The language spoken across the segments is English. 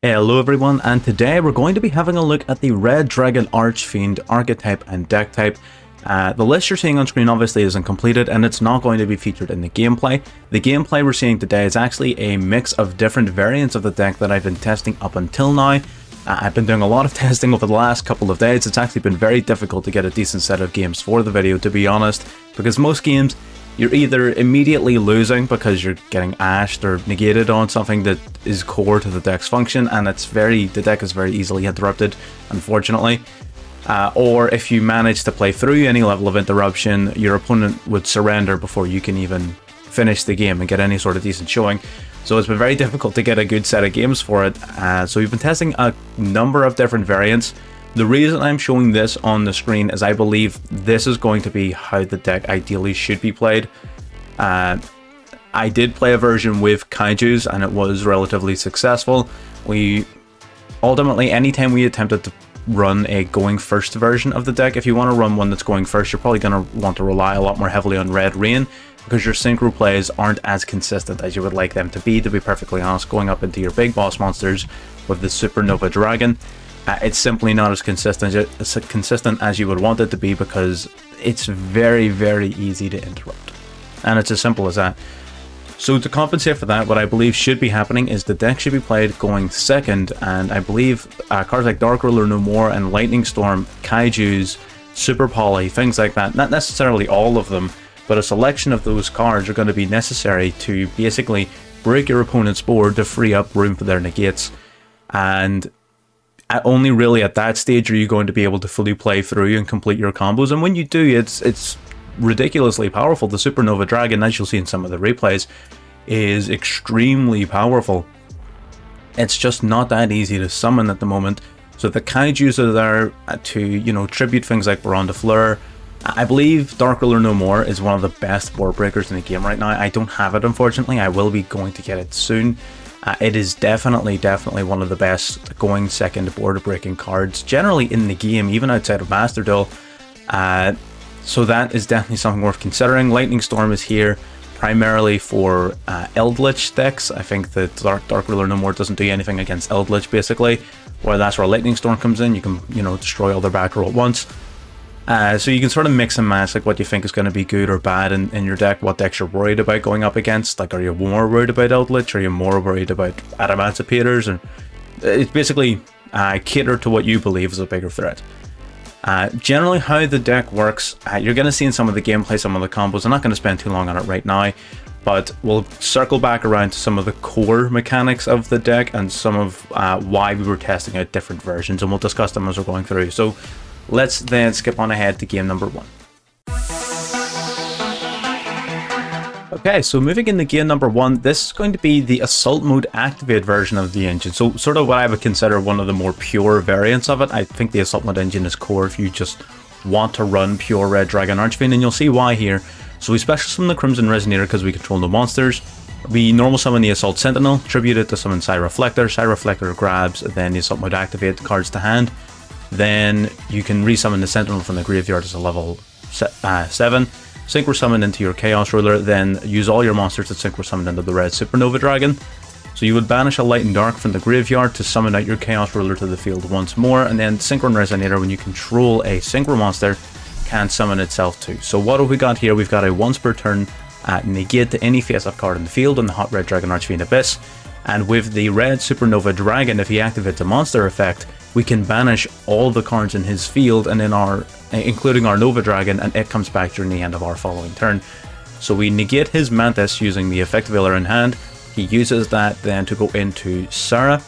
Hello everyone, and today we're going to be having a look at the Red Dragon Archfiend archetype and deck type. The list you're seeing on screen obviously isn't completed and it's not going to be featured in the gameplay. The gameplay we're seeing today is actually a mix of different variants of the deck that I've been testing up until now. I've been doing a lot of testing over the last couple of days. It's actually been very difficult to get a decent set of games for the video, to be honest, because most games you're either immediately losing because you're getting ashed or negated on something that is core to the deck's function, and the deck is very easily interrupted, unfortunately. Or if you manage to play through any level of interruption, your opponent would surrender before you can even finish the game and get any sort of decent showing. So it's been very difficult to get a good set of games for it. So we've been testing a number of different variants. The reason I'm showing this on the screen is I believe this is going to be how the deck ideally should be played. I did play a version with Kaijus and it was relatively successful. Ultimately, anytime we attempted to run a going first version of the deck, if you want to run one that's going first, you're probably going to want to rely a lot more heavily on Red Rain, because your synchro plays aren't as consistent as you would like them to be perfectly honest. Going up into your big boss monsters with the Supernova Dragon, it's simply not as consistent as you would want it to be, because it's very, very easy to interrupt. And it's as simple as that. So to compensate for that, what I believe should be happening is the deck should be played going second, and I believe cards like Dark Ruler No More and Lightning Storm, Kaijus, Super Poly, things like that, not necessarily all of them, but a selection of those cards are going to be necessary to basically break your opponent's board to free up room for their negates. And only really at that stage are you going to be able to fully play through and complete your combos, and when you do, it's ridiculously powerful. The Supernova Dragon, as you'll see in some of the replays, is extremely powerful. It's just not that easy to summon at the moment. So the Kaijus are there to, tribute things like Baron de Fleur. I believe Dark Ruler No More is one of the best board breakers in the game right now. I don't have it, unfortunately. I will be going to get it soon. It is definitely one of the best going second board breaking cards generally in the game, even outside of Master Duel. So that is definitely something worth considering. Lightning Storm is here primarily for Eldritch decks. I think that Dark Ruler No More doesn't do anything against Eldritch, basically, where that's where Lightning Storm comes in. You can, destroy all their back row at once. So you can sort of mix and match like what you think is going to be good or bad in your deck, what decks you're worried about going up against. Like, are you more worried about Eldritch? Are you more worried about Adamantipeators? And it's basically cater to what you believe is a bigger threat. Generally how the deck works, you're going to see in some of the gameplay, some of the combos. I'm not going to spend too long on it right now, but we'll circle back around to some of the core mechanics of the deck and some of why we were testing out different versions, and we'll discuss them as we're going through. So let's then skip on ahead to game number 1. Okay, so moving into game number 1, this is going to be the Assault Mode Activate version of the engine. So sort of what I would consider one of the more pure variants of it. I think the Assault Mode engine is core if you just want to run pure Red Dragon Archfiend, and you'll see why here. So we special summon the Crimson Resonator because we control no monsters. We normal summon the Assault Sentinel, tribute it to summon Psy Reflector. Psy Reflector grabs then the Assault Mode Activate cards to hand. Then you can resummon the Sentinel from the graveyard as a level 7. Synchro summon into your Chaos Ruler, then use all your monsters that synchro summon into the Red Supernova Dragon. So you would banish a Light and Dark from the graveyard to summon out your Chaos Ruler to the field once more, and then Synchro Resonator, when you control a synchro monster, can summon itself too. So what have we got here? We've got a once per turn negate to any face-up card in the field on the Hot Red Dragon Archfiend Abyss, and with the Red Supernova Dragon, if he activates a monster effect, we can banish all the cards in his field, and including our Nova Dragon, and it comes back during the end of our following turn. So we negate his Mantis using the effect Veiler in hand. He uses that then to go into Sarah.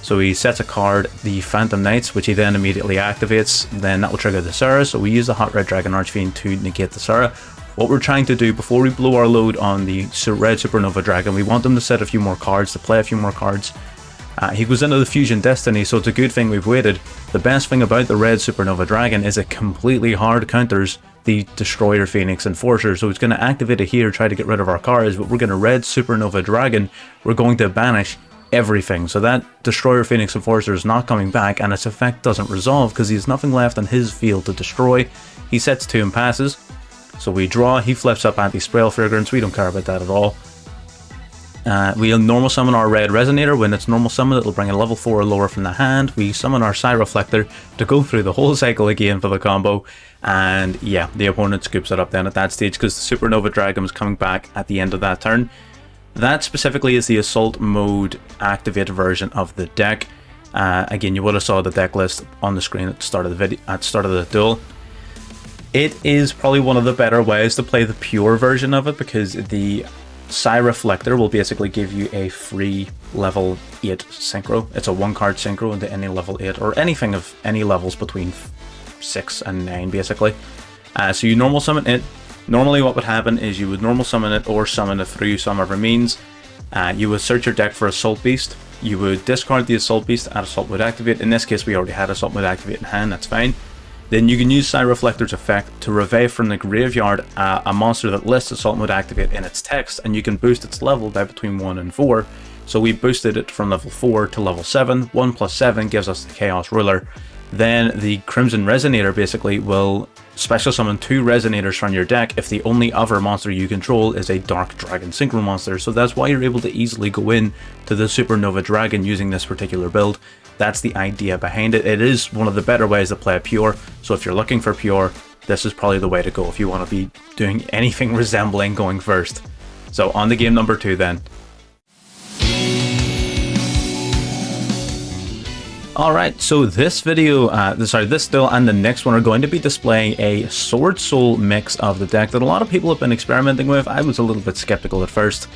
So he sets a card, the Phantom Knights, which he then immediately activates. Then that will trigger the Sarah. So we use the Hot Red Dragon Archfiend to negate the Sarah. What we're trying to do before we blow our load on the Red Supernova Dragon, we want them to set a few more cards, to play a few more cards. He goes into the Fusion Destiny, so it's a good thing we've waited. The best thing about the Red Supernova Dragon is it completely hard counters the Destroyer Phoenix Enforcer, so it's going to activate it here, try to get rid of our cards, but we're going to Red Supernova Dragon, we're going to banish everything. So that Destroyer Phoenix Enforcer is not coming back, and its effect doesn't resolve because he has nothing left on his field to destroy. He sets 2 and passes, so we draw, he flips up Anti-Sprayle Fragrance, we don't care about that at all. We'll normal summon our Red Resonator. When it's normal summon, it'll bring a level 4 or lower from the hand. We summon our Psy Reflector to go through the whole cycle again for the combo. And yeah, the opponent scoops it up then at that stage because the Supernova Dragon is coming back at the end of that turn. That specifically is the Assault Mode activate version of the deck. Again, you would have saw the deck list on the screen at the start of the video, at the start of the duel. It is probably one of the better ways to play the pure version of it because the Psy Reflector will basically give you a free level 8 synchro. It's a 1-card synchro into any level 8 or anything of any levels between 6 and 9 basically. So you normal summon it. Normally what would happen is you would normal summon it or summon it through some other means. You would search your deck for Assault Beast. You would discard the Assault Beast, add Assault Mode Activate. In this case we already had Assault Mode Activate in hand, that's fine. Then you can use Psy Reflector's effect to revive from the graveyard a monster that lists Assault Mode Activate in its text, and you can boost its level by between 1 and 4. So we boosted it from level 4 to level 7. 1 plus 7 gives us the Chaos Ruler. Then the Crimson Resonator basically will special summon 2 Resonators from your deck if the only other monster you control is a Dark Dragon Synchro monster. So that's why you're able to easily go in to the Supernova Dragon using this particular build. That's the idea behind it. It is one of the better ways to play pure, so if you're looking for pure, this is probably the way to go if you want to be doing anything resembling going first. So on to game number 2 then. Alright, so this video, this duel and the next one are going to be displaying a Sword Soul mix of the deck that a lot of people have been experimenting with. I was a little bit skeptical at first,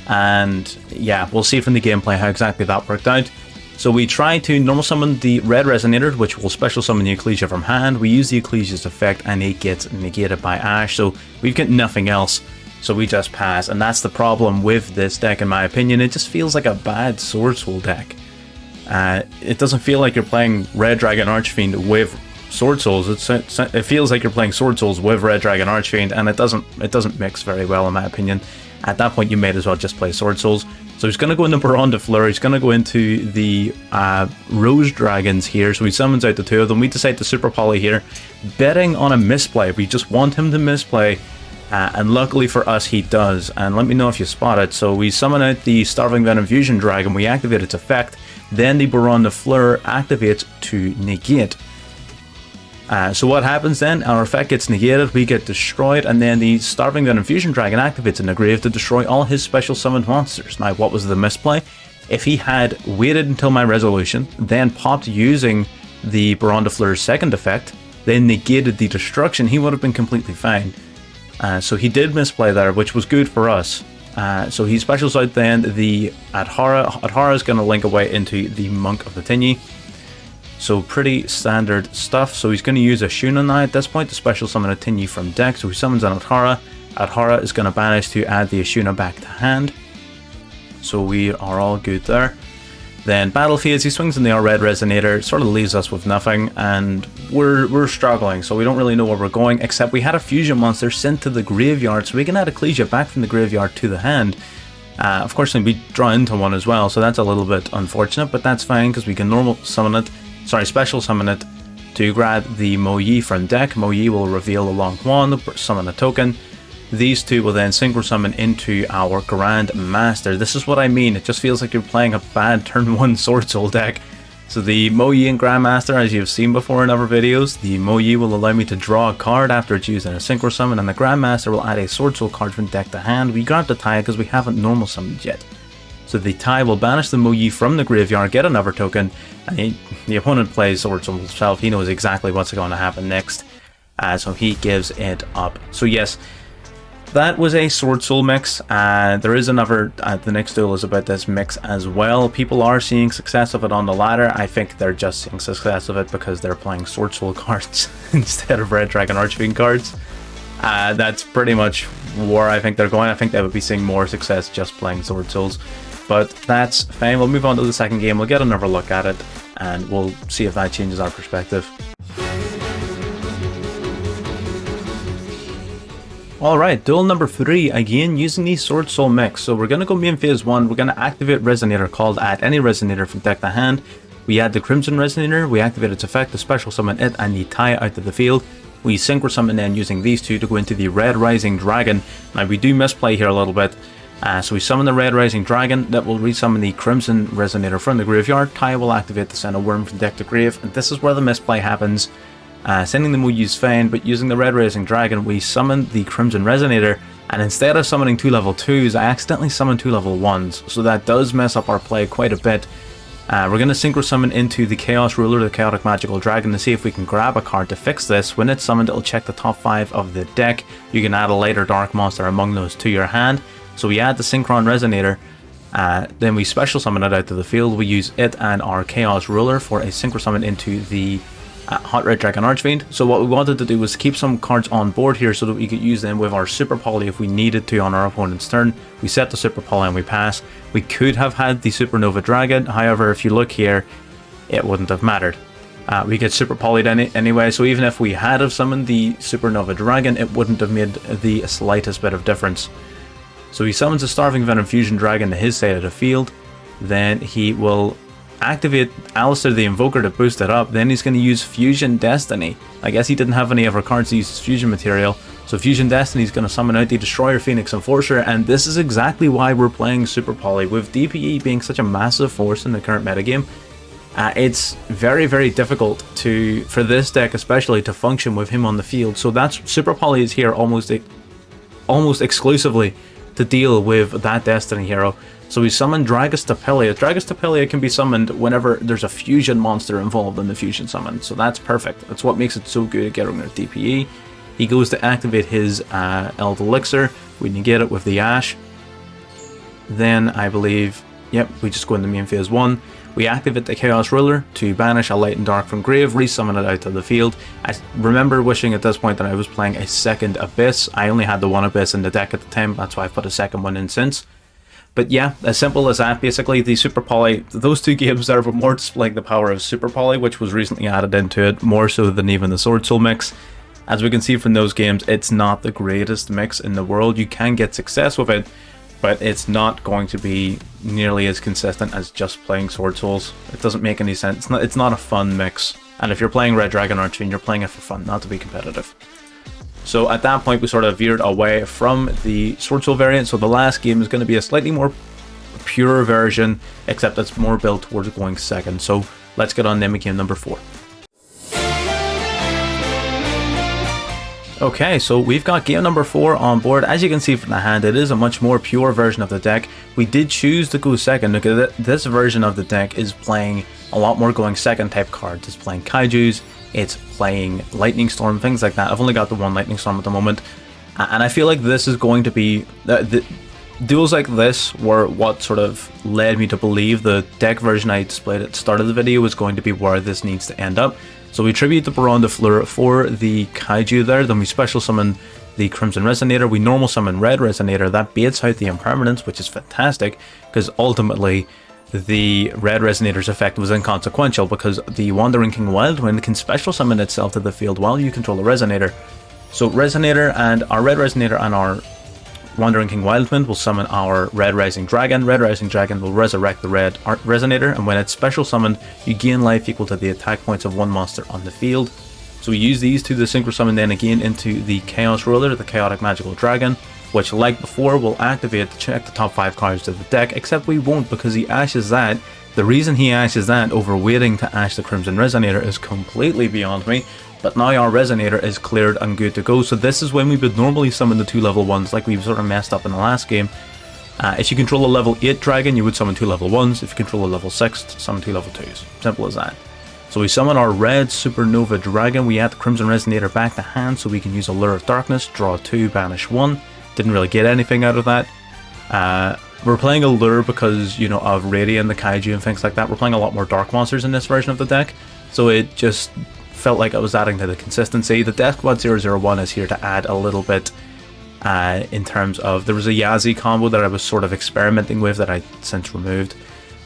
and yeah, we'll see from the gameplay how exactly that worked out. So we try to normal summon the Red Resonator, which will special summon the Ecclesia from hand. We use the Ecclesia's effect and it gets negated by Ash, so we've got nothing else. So we just pass, and that's the problem with this deck in my opinion. It just feels like a bad Sword Soul deck. It doesn't feel like you're playing Red Dragon Archfiend with Sword Souls. It feels like you're playing Sword Souls with Red Dragon Archfiend, and it doesn't mix very well in my opinion. At that point you may as well just play Sword Souls. So he's going to go into Baron de Fleur, he's going to go into the Rose Dragons here, so he summons out the 2 of them. We decide to Super Poly here, betting on a misplay. We just want him to misplay, and luckily for us he does, and let me know if you spot it. So we summon out the Starving Venom Fusion Dragon, we activate its effect, then the Baron de Fleur activates to negate. So what happens then? Our effect gets negated, we get destroyed, and then the Starving Venom Fusion Dragon activates in the grave to destroy all his special summoned monsters. Now, what was the misplay? If he had waited until my resolution, then popped using the Baron de Fleur's second effect, then negated the destruction, he would have been completely fine. So he did misplay there, which was good for us. So he specials out then the Adhara. Adhara is going to link away into the Monk of the Tinyi. So pretty standard stuff. So he's going to use a Shuna now at this point to special summon a Tinyi from deck. So he summons an Adhara. Adhara is going to banish to add the Ashuna back to hand. So we are all good there. Then battle phase, he swings in the Red Resonator, sort of leaves us with nothing, and we're struggling, so we don't really know where we're going, except we had a fusion monster sent to the graveyard, so we can add Ecclesia back from the graveyard to the hand. Of course, we draw into one as well, so that's a little bit unfortunate, but that's fine, because we can special summon it to grab the Mo Yi from deck. Mo Yi will reveal a Long Huan, summon a token. These 2 will then synchro summon into our Grand Master. This is what I mean, it just feels like you're playing a bad turn 1 Sword Soul deck. So the Mo Yi and Grand Master, as you've seen before in other videos, the Mo Yi will allow me to draw a card after it's used in a synchro summon, and the Grand Master will add a Sword Soul card from deck to hand. We grab the Tai because we haven't normal summoned yet. So the Tai will banish the Mo Yi from the graveyard, get another token, and the opponent plays Sword Soul himself. He knows exactly what's going to happen next, so he gives it up. So yes, that was a Sword Soul mix. There is another, the next duel is about this mix as well. People are seeing success of it on the ladder. I think they're just seeing success of it because they're playing Sword Soul cards instead of Red Dragon Archfiend cards. That's pretty much where I think they're going. I think they would be seeing more success just playing Sword Souls. But that's fine. We'll move on to the second game. We'll get another look at it, and we'll see if that changes our perspective. Alright, duel number 3, again using the Sword Soul mix. So we're going to go main phase 1, we're going to activate Resonator called add any Resonator from deck to hand. We add the Crimson Resonator, we activate its effect to special summon it and the Tai out of the field. We synchro summon then using these 2 to go into the Red Rising Dragon. Now we do misplay here a little bit. So we summon the Red Rising Dragon that will resummon the Crimson Resonator from the graveyard. Kai will activate to send a worm from deck to grave, and this is where the misplay happens. Sending them we use fine, but using the Red Rising Dragon we summon the Crimson Resonator, and instead of summoning 2 level 2s I accidentally summoned 2 level 1s, so that does mess up our play quite a bit. We're going to Synchro Summon into the Chaos Ruler, the Chaotic Magical Dragon, to see if we can grab a card to fix this. When it's summoned, it'll check the top 5 of the deck. You can add a light or dark monster among those to your hand. So we add the Synchron Resonator, then we special summon it out to the field. We use it and our Chaos Ruler for a Synchro Summon into the Hot Red Dragon Archfiend. So what we wanted to do was keep some cards on board here so that we could use them with our Super Poly if we needed to on our opponent's turn. We set the Super Poly and we pass. We could have had the Supernova Dragon, however if you look here it wouldn't have mattered. We get Super Poly'd anyway, so even if we had have summoned the Supernova Dragon it wouldn't have made the slightest bit of difference. So he summons a Starving Venom Fusion Dragon to his side of the field, then he will activate Alistair the Invoker to boost it up, then he's going to use Fusion Destiny. I guess he didn't have any other cards to use fusion material, so Fusion Destiny is going to summon out the Destroyer Phoenix Enforcer, and this is exactly why we're playing Super Poly. With DPE being such a massive force in the current metagame, it's very difficult for this deck especially to function with him on the field, so that's Super Poly is here almost exclusively to deal with that Destiny hero. So we summon Dragus Tapelia. Dragus Tapelia can be summoned whenever there's a fusion monster involved in the fusion summon, so that's perfect. That's what makes it so good at getting their DPE. He goes to activate his Eld Elixir. We negate it with the Ash. Then I believe, yep, we just go into main phase 1. We activate the Chaos Ruler to banish a Light and Dark from grave, resummon it out to the field. I remember wishing at this point that I was playing a second Abyss. I only had the one Abyss in the deck at the time, that's why I put a second one in since. But yeah, as simple as that. Basically, the Super Poly, those two games there were more displaying the power of Super Poly, which was recently added into it, more so than even the Sword Soul mix. As we can see from those games, it's not the greatest mix in the world. You can get success with it, but it's not going to be nearly as consistent as just playing Sword Souls. It doesn't make any sense. It's not a fun mix. And if you're playing Red Dragon Archfiend, you're playing it for fun, not to be competitive. So at that point we sort of veered away from the Sword Soul variant, so the last game is going to be a slightly more pure version, except it's more built towards going second. So let's get on to game number 4. Okay, so we've got game number 4 on board. As you can see from the hand, it is a much more pure version of the deck. We did choose to go second because this version of the deck is playing a lot more going second type cards. It's playing Kaijus, it's playing Lightning Storm, things like that. I've only got the one Lightning Storm at the moment, and I feel like this is going to be the duels like this were what sort of led me to believe the deck version I displayed at the start of the video was going to be where this needs to end up. So we tribute the Baron de Fleur for the Kaiju there, then we special summon the Crimson Resonator, we normal summon Red Resonator, that baits out the Impermanence, which is fantastic, because ultimately the Red Resonator's effect was inconsequential because the Wandering King Wildwind can special summon itself to the field while you control a Resonator. So Resonator and our Red Resonator and our Wandering King Wildwind will summon our Red Rising Dragon. Red Rising Dragon will resurrect the Red Resonator, and when it's special summoned, you gain life equal to the attack points of one monster on the field. So we use these to the Synchro Summon then again into the Chaos Ruler, the Chaotic Magical Dragon, which like before will activate to check the top 5 cards of the deck, except we won't because he ashes that. The reason he ashes that over waiting to ash the Crimson Resonator is completely beyond me, but now our Resonator is cleared and good to go. So this is when we would normally summon the 2 level 1s like we've sort of messed up in the last game. If you control a level 8 dragon, you would summon 2 level 1s. If you control a level 6, summon 2 level 2s. Simple as that. So we summon our Red Supernova Dragon, we add the Crimson Resonator back to hand so we can use a Lure of Darkness, draw 2, banish 1. Didn't really get anything out of that. We're playing a Lure because, you know, of Radiant, the Kaiju and things like that. We're playing a lot more Dark Monsters in this version of the deck, so it just felt like I was adding to the consistency. The Death Squad 001 is here to add a little bit in terms of, there was a Yazi combo that I was sort of experimenting with that I since removed.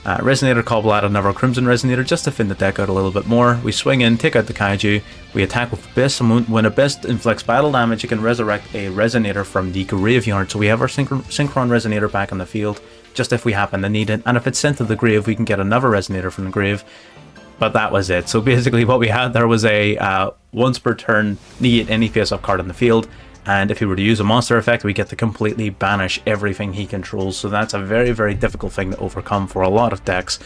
Resonator Cobble add another Crimson Resonator just to thin the deck out a little bit more. We swing in, take out the Kaiju, we attack with Abyss, and when Abyss inflicts battle damage, you can resurrect a Resonator from the graveyard. So we have our Synchron Resonator back on the field, just if we happen to need it, and if it's sent to the grave, we can get another Resonator from the grave. But that was it. So basically what we had there was a once per turn negate any face-up card on the field, and if he were to use a monster effect, we get to completely banish everything he controls. So that's a very, very difficult thing to overcome for a lot of decks.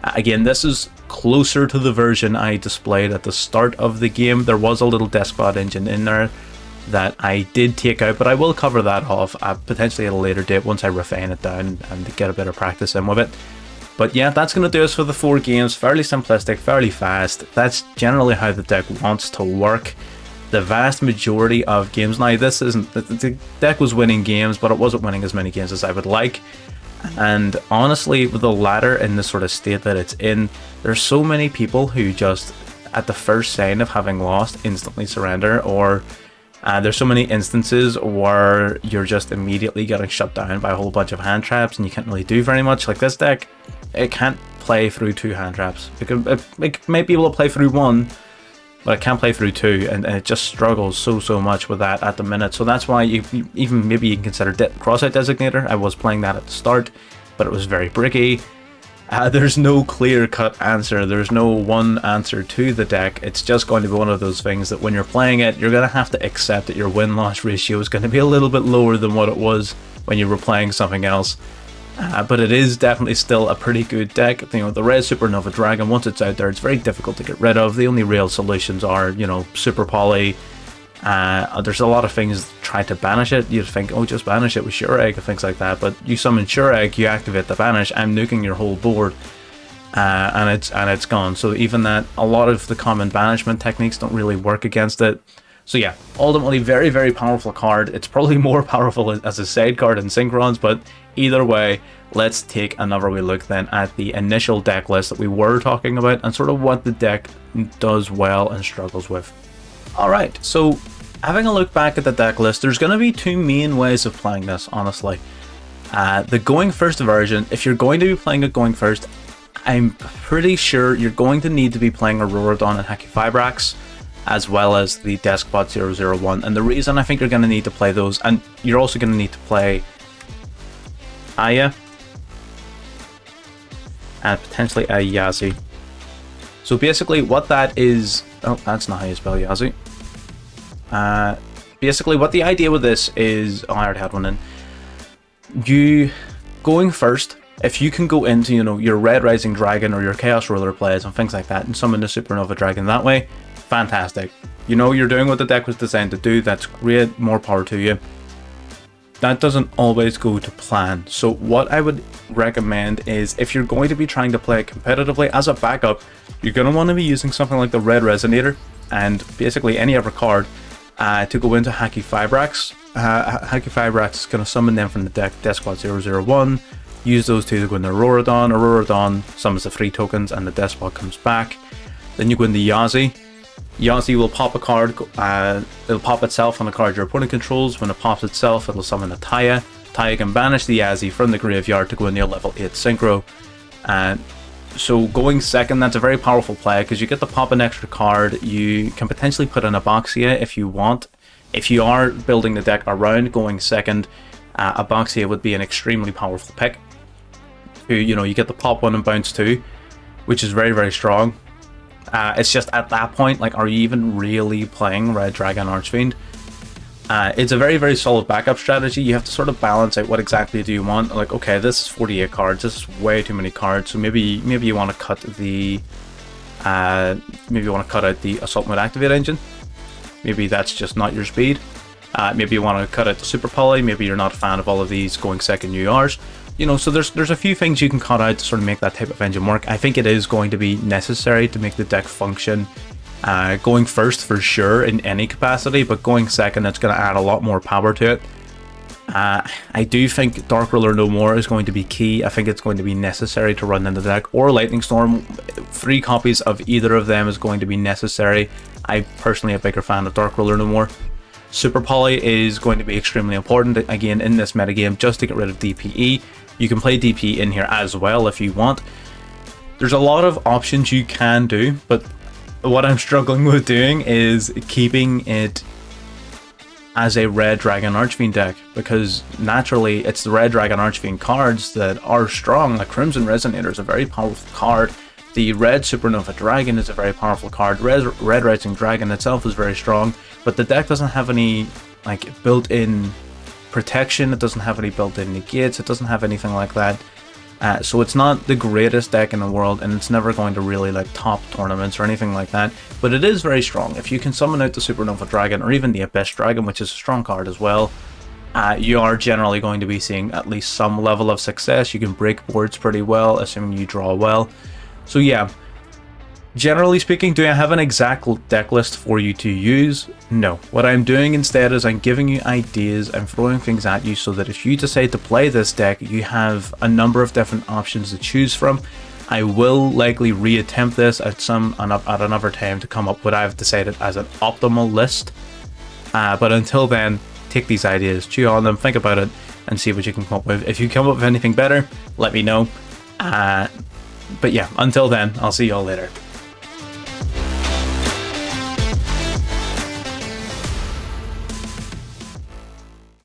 Again, this is closer to the version I displayed at the start of the game. There was a little despot engine in there that I did take out, but I will cover that off potentially at a later date once I refine it down and get a bit of practice in with it. But yeah, that's going to do us for the 4 games. Fairly simplistic, fairly fast. That's generally how the deck wants to work. The vast majority of games, now this isn't, the deck was winning games, but it wasn't winning as many games as I would like. And honestly, with the ladder in the sort of state that it's in, there's so many people who just, at the first sign of having lost, instantly surrender, or there's so many instances where you're just immediately getting shut down by a whole bunch of hand traps and you can't really do very much. Like this deck, it can't play through 2 hand traps. It might be able to play through 1, but it can't play through 2, and it just struggles so much with that at the minute. So that's why you even maybe you can consider Crossout Designator. I was playing that at the start, but it was very bricky. There's no clear-cut answer. There's no one answer to the deck. It's just going to be one of those things that when you're playing it, you're going to have to accept that your win-loss ratio is going to be a little bit lower than what it was when you were playing something else. But it is definitely still a pretty good deck. You know, the Red Supernova Dragon, once it's out there, it's very difficult to get rid of. The only real solutions are, you know, Super Poly. There's a lot of things that try to banish it. You'd think, oh, just banish it with Sure Egg and things like that. But you summon Sure Egg, you activate the banish, I'm nuking your whole board, and it's gone. So even that, a lot of the common banishment techniques don't really work against it. So yeah, ultimately very, very powerful card. It's probably more powerful as a side card in Synchrons, but either way, let's take another wee look then at the initial deck list that we were talking about and sort of what the deck does well and struggles with. Alright, so having a look back at the deck list, there's going to be 2 main ways of playing this, honestly. The going first version, if you're going to be playing it going first, I'm pretty sure you're going to need to be playing Auroradon and Hakifibrax, as well as the Deskbot 001. And the reason I think you're going to need to play those, and you're also going to need to play Aya and potentially a Yazi. So basically what that is, oh, that's not how you spell Yazi. Basically what the idea with this is, oh, I already had one in. You going first, if you can go into, you know, your Red Rising Dragon or your Chaos Ruler plays and things like that and summon the Supernova Dragon that way, fantastic. You know, you're doing what the deck was designed to do. That's great, more power to you. That doesn't always go to plan. So what I would recommend is, if you're going to be trying to play it competitively as a backup, you're going to want to be using something like the Red Resonator and basically any other card to go into Hakifibrax. Hakifibrax is going to summon them from the deck, Deskbot 001. Use those 2 to go into Auroradon. Auroradon summons the 3 tokens and the Despot comes back. Then you go into Yazi. Yazi will pop a card, it'll pop itself on a card your opponent controls. When it pops itself, it'll summon a Taya. Taya can banish the Yazi from the graveyard to go into a level 8 synchro. So going second, that's a very powerful play because you get to pop an extra card. You can potentially put in a Boxia if you want. If you are building the deck around going second, a Boxia would be an extremely powerful pick. You know, you get the pop 1 and bounce 2, which is very, very strong. It's just at that point, like, are you even really playing Red Dragon Archfiend? It's a very, very solid backup strategy. You have to sort of balance out what exactly do you want. Like, okay, this is 48 cards. This is way too many cards. So maybe you want to cut the maybe you want to cut out the Assault Mode Activate engine. Maybe that's just not your speed. Maybe you want to cut out the Super Poly. Maybe you're not a fan of all of these going second URs. You know, so there's a few things you can cut out to sort of make that type of engine work. I think it is going to be necessary to make the deck function. Going first for sure in any capacity, but going second, it's going to add a lot more power to it. I do think Dark Ruler No More is going to be key. I think it's going to be necessary to run in the deck, or Lightning Storm. 3 copies of either of them is going to be necessary. I'm personally a bigger fan of Dark Ruler No More. Super Poly is going to be extremely important, again, in this metagame, just to get rid of DPE. You can play DP in here as well if you want. There's a lot of options you can do, but what I'm struggling with doing is keeping it as a Red Dragon Archfiend deck, because naturally it's the Red Dragon Archfiend cards that are strong. Like Crimson Resonator is a very powerful card. The Red Supernova Dragon is a very powerful card. Red Rising Dragon itself is very strong, but the deck doesn't have any like built-in protection. It doesn't have any built-in negates. It doesn't have anything like that. So it's not the greatest deck in the world, and it's never going to really like top tournaments or anything like that. But it is very strong. If you can summon out the Supernova Dragon or even the Abyss Dragon, which is a strong card as well, you are generally going to be seeing at least some level of success. You can break boards pretty well, assuming you draw well. So yeah, generally speaking, do I have an exact deck list for you to use? No. What I'm doing instead is I'm giving you ideas, I'm throwing things at you so that if you decide to play this deck, you have a number of different options to choose from. I will likely reattempt this at another time to come up with what I've decided as an optimal list. But until then, take these ideas, chew on them, think about it, and see what you can come up with. If you come up with anything better, let me know. But yeah, until then, I'll see y'all later.